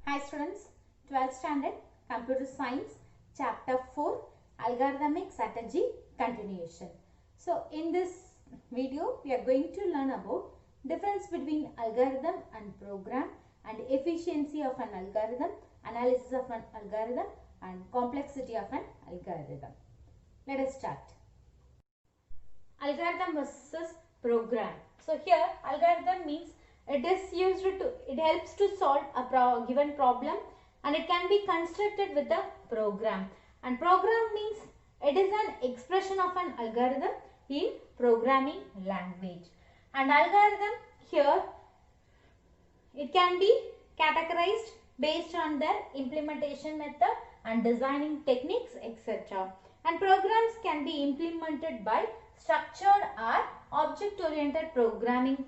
Hi students, 12th standard Computer Science Chapter 4 Algorithmic Strategy Continuation. So in this video we are going to learn about difference between algorithm and program and efficiency of an algorithm, analysis of an algorithm and complexity of an algorithm. Let us start. Algorithm versus program. So here algorithm means it helps to solve a given problem and it can be constructed with a program. And program means it is an expression of an algorithm in programming language. And algorithm here it can be categorized based on their implementation method and designing techniques, etc. And programs can be implemented by structured or object-oriented programming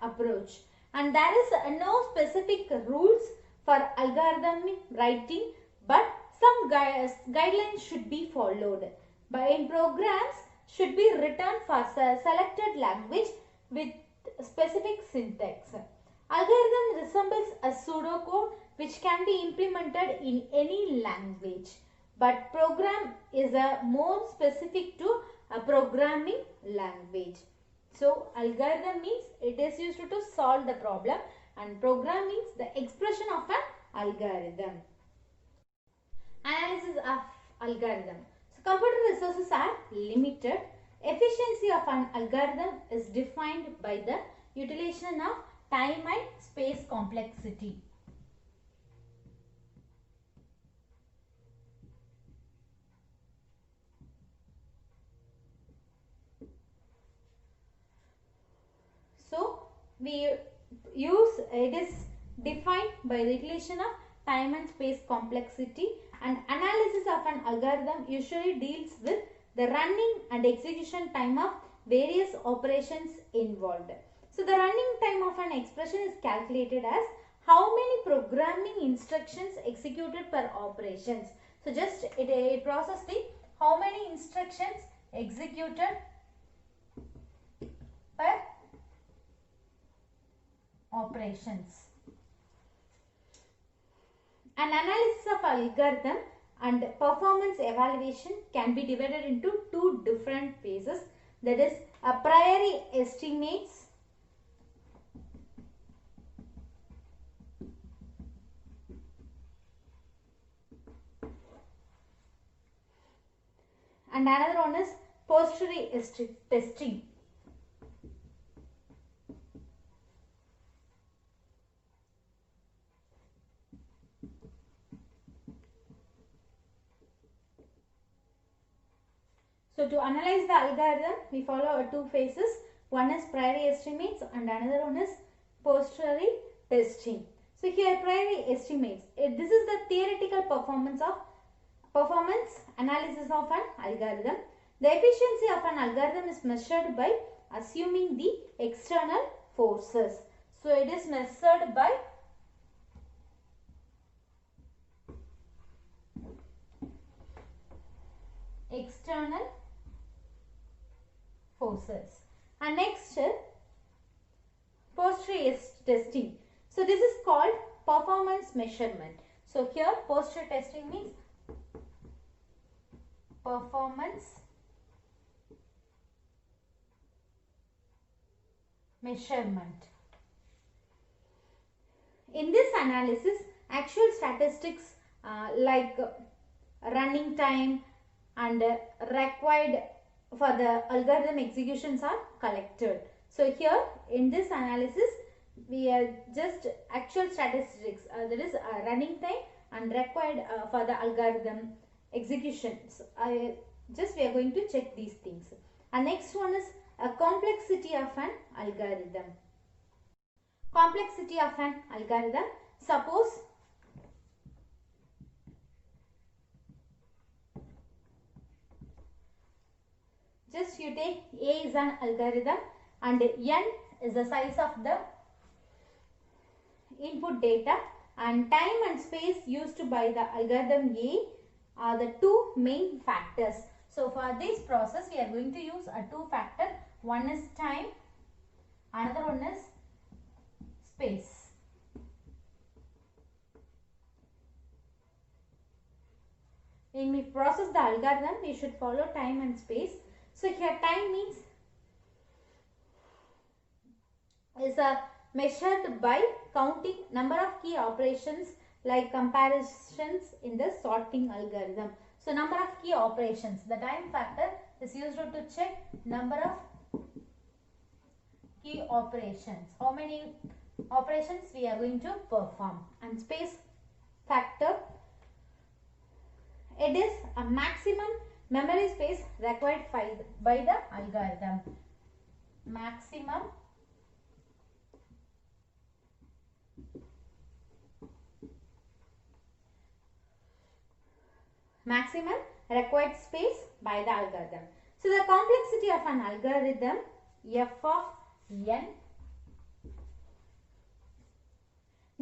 approach. And there is no specific rules for algorithmic writing, but some guidelines should be followed. But in programs should be written for selected language with specific syntax. Algorithm resembles a pseudocode which can be implemented in any language, but program is a more specific to a programming language. So algorithm means it is used to solve the problem and program means the expression of an algorithm. Analysis of algorithm. So computer resources are limited. Efficiency of an algorithm is defined by the utilization of time and space complexity. So it is defined by the utilization of time and space complexity, and analysis of an algorithm usually deals with the running and execution time of various operations involved. So the running time of an expression is calculated as how many programming instructions executed per operations. So just it processes the how many instructions executed per operations. An analysis of algorithm and performance evaluation can be divided into two different phases, that is a priori estimates and another one is posteriori testing. So to analyze the algorithm, we follow two phases. One is priori estimates and another one is posteriori testing. So here priori estimates. This is the theoretical performance analysis of an algorithm. The efficiency of an algorithm is measured by assuming the external forces. So it is measured by external forces. And next posteriori testing. So this is called performance measurement. So here posteriori testing means performance measurement. In this analysis, actual statistics like running time and required for the algorithm executions are collected. So here in this analysis we are just actual statistics, that is running time and required for the algorithm executions. We are going to check these things. And next one is a complexity of an algorithm. Complexity of an algorithm. Suppose just you take A is an algorithm and N is the size of the input data, and time and space used by the algorithm A are the two main factors. So for this process we are going to use a two factor. One is time, another one is space. when we process the algorithm, we should follow time and space. So here time means is measured by counting number of key operations like comparisons in the sorting algorithm. So number of key operations, the time factor is used to check number of key operations, how many operations we are going to perform. And space factor, it is a maximum memory space required by the algorithm. Maximum required space by the algorithm. So the complexity of an algorithm f of n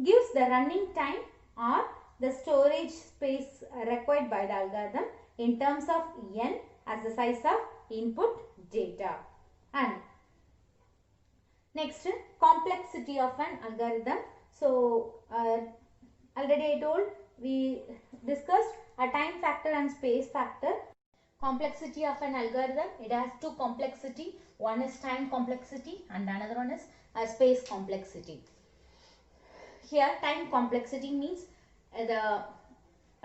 gives the running time or the storage space required by the algorithm in terms of n as the size of input data. And next, complexity of an algorithm. So already I told, we discussed a time factor and space factor. Complexity of an algorithm, it has two complexity. One is time complexity and another one is space complexity. Here time complexity means the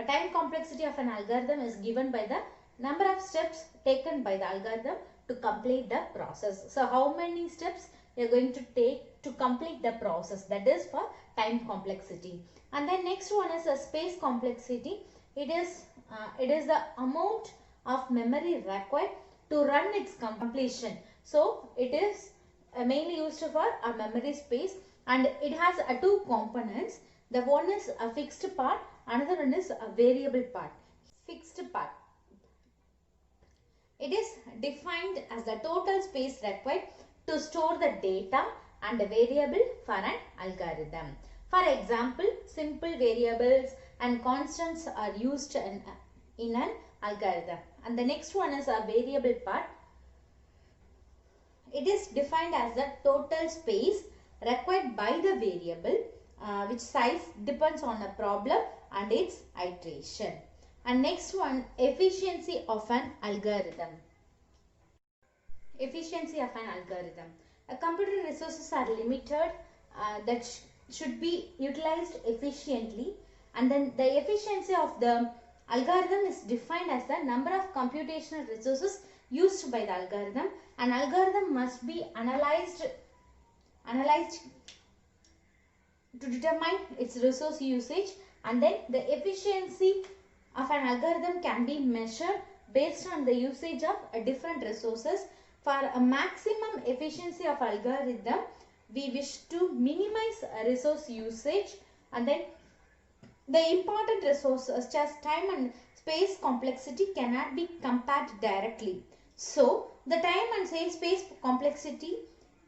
time complexity of an algorithm is given by the number of steps taken by the algorithm to complete the process. So how many steps we are going to take to complete the process, that is for time complexity. And then next one is a space complexity. It is the amount of memory required to run its completion. So it is mainly used for a memory space, and it has two components. The one is a fixed part, another one is a variable part. Fixed part, it is defined as the total space required to store the data and a variable for an algorithm. For example, simple variables and constants are used in an algorithm. And the next one is a variable part. It is defined as the total space required by the variable, which size depends on a problem and its iteration. And next one, efficiency of an algorithm. Efficiency of an algorithm. Computer resources are limited, that should be utilized efficiently, and then the efficiency of the algorithm is defined as the number of computational resources used by the algorithm. An algorithm must be analyzed to determine its resource usage, and then the efficiency of an algorithm can be measured based on the usage of different resources. For a maximum efficiency of algorithm, we wish to minimize resource usage, and then the important resources such as time and space complexity cannot be compared directly. So the time and space complexity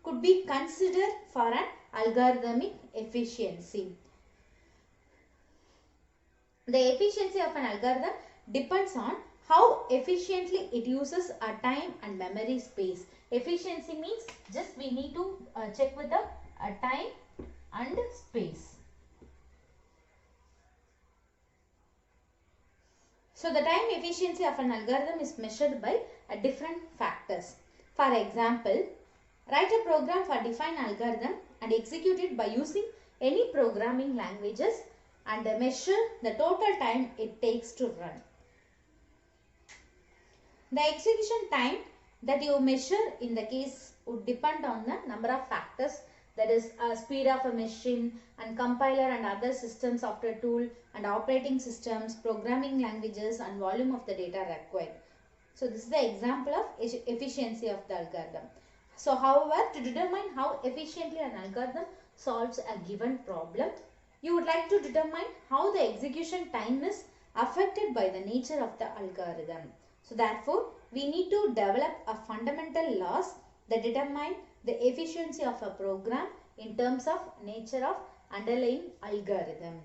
could be considered for an algorithmic efficiency. The efficiency of an algorithm depends on how efficiently it uses a time and memory space. Efficiency means just we need to check with the time and space. So the time efficiency of an algorithm is measured by different factors. For example, write a program for defined algorithm and execute it by using any programming languages and measure the total time it takes to run. The execution time that you measure in the case would depend on the number of factors, that is speed of a machine and compiler and other system software tool and operating systems, programming languages and volume of the data required. So this is the example of efficiency of the algorithm. So however, to determine how efficiently an algorithm solves a given problem, you would like to determine how the execution time is affected by the nature of the algorithm. So therefore, we need to develop a fundamental laws that determine the efficiency of a program in terms of nature of underlying algorithm.